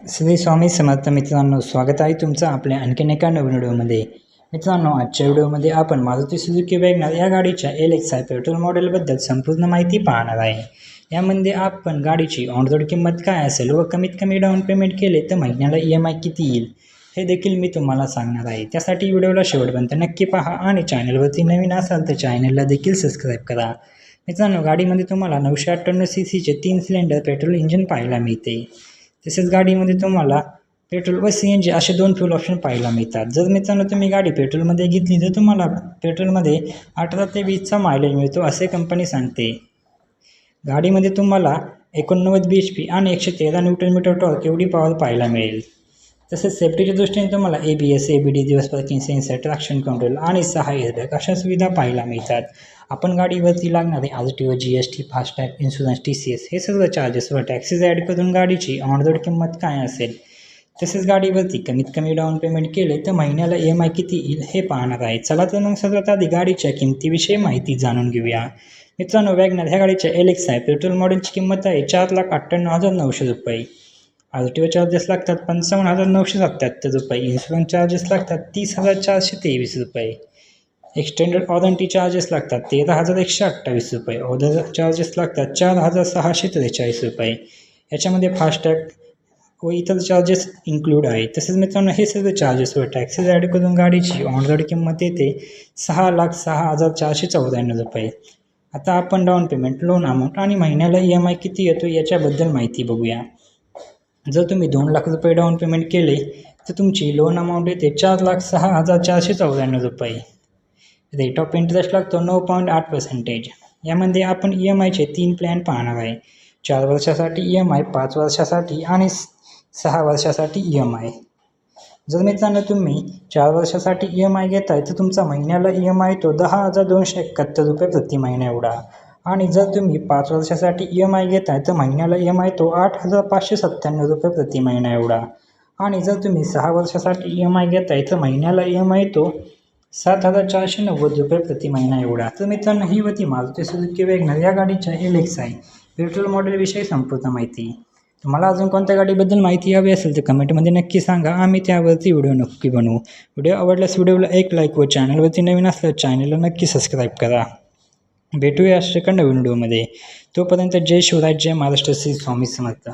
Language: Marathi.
श्री स्वामी समर्थ मित्रांनो, स्वागत आहे तुमचं आपल्या आणखीन एका नवीन व्हिडिओमध्ये। मित्रांनो, आजच्या व्हिडिओमध्ये आपण मारुती सुझुकी वॅगनर या गाडीच्या LXi पेट्रोल मॉडेलबद्दल संपूर्ण माहिती पाहणार आहे। यामध्ये आपण गाडीची ऑन रोड किंमत काय असेल व कमीत कमी डाऊन पेमेंट केले तर महिन्याला EMI किती येईल हे देखील मी तुम्हाला सांगणार आहे। त्यासाठी व्हिडिओला शेवटपर्यंत नक्की पहा आणि चॅनलवरती नवीन असाल तर चॅनलला देखील सबस्क्राईब करा। मित्रांनो, गाडीमध्ये तुम्हाला 958 सीसीचे 3 सिलेंडर पेट्रोल इंजिन पाहायला मिळते। तसेच गाडीमध्ये तुम्हाला पेट्रोल व CNG असे 2 फ्यूल ऑप्शन पाहायला मिळतात। जर मित्रांनो तुम्ही गाडी पेट्रोलमध्ये घेतली तर तुम्हाला पेट्रोलमध्ये 18 ते 20चा मायलेज मिळतो असे कंपनी सांगते। गाडीमध्ये तुम्हाला 89 bhp आणि 113 न्यूटन टॉर्क एवढी पॉवर पाहायला मिळेल। तसेच सेफ्टीच्या दृष्टीने तुम्हाला ABS, ABD, reverse parking sensor, traction control आणि 6 एअरबॅग अशा सुविधा पाहायला मिळतात। आपण गाडीवरती लागणारे RTO, GST, FASTag, insurance, TCS हे सर्व चार्जेस व टॅक्सेस ॲड करून गाडीची ऑन रोड किंमत काय असेल, तसेच गाडीवरती कमीत कमी डाऊन पेमेंट केले तर महिन्याला EMI किती येईल हे पाहणार आहे। चला तर मग सर्वात आधी गाडीच्या किमतीविषयी माहिती जाणून घेऊया। मित्रांनो, वॅगनर ह्या गाडीच्या LXi पेट्रोल मॉडेलची किंमत आहे 4,98,900 रुपये। RTO चार्जेस लागतात 55,977 रुपये, इन्शुरन्स चार्जेस लागतात 30,423 रुपये, एक्सटेंडेड वॉरंटी चार्जेस लागतात 13,128 रुपये, ऑर्डर चार्जेस लागतात 4,643 रुपये। याच्यामध्ये फास्टॅग व इतर चार्जेस इन्क्लूड आहे। तसेच मित्रांनो, हे सर्व चार्जेस व टॅक्सेस ॲड करून गाडीची ऑन रोड किंमत येते 6,06,494 रुपये। आता आपण डाऊन पेमेंट, लोन अमाऊंट आणि महिन्याला EMI किती येतो याच्याबद्दल माहिती बघूया। जर तुम्ही 2 लाख रुपये डाऊन पेमेंट केले तर तुमची लोन अमाऊंट येते 4,06,494 रुपये। रेट ऑफ इंटरेस्ट लागतो 9.8%। यामध्ये आपण EMIचे 3 प्लॅन पाहणार आहे, 4 वर्षासाठी EMI, 5 वर्षासाठी आणि 6 वर्षासाठी EMI। जर मित्रांनो तुम्ही 4 वर्षासाठी EMI घेताय तर तुमचा महिन्याला EMI तो 10,271 रुपये प्रति महिना एवढा, आणि जर तुम्ही 5 वर्षासाठी EMI घेताय तर महिन्याला EMI तो 8,597 रुपये प्रति महिना एवढा, आणि जर तुम्ही 6 वर्षासाठी EMI घेताय तर महिन्याला EMI तो 7,490 रुपये प्रति महिना एवढा। तर मित्रांनो, ही होती मारुती सुझुकी वॅगनर या गाडीच्या LXi पेट्रोल मॉडेलविषयी संपूर्ण माहिती। तुम्हाला अजून कोणत्या गाडीबद्दल माहिती हवी असेल तर कमेंटमध्ये नक्की सांगा, आम्ही त्यावरती व्हिडिओ नक्की बनवू। व्हिडिओ आवडल्यास व्हिडिओला एक लाईक व चॅनलवरती नवीन असल्यास चॅनलला नक्की सबस्क्राईब करा। भेटूया अशा नवीन व्हिडिओमध्ये। तोपर्यंत जय शिवराय, जय महाराष्ट्र, श्री स्वामी समर्थ।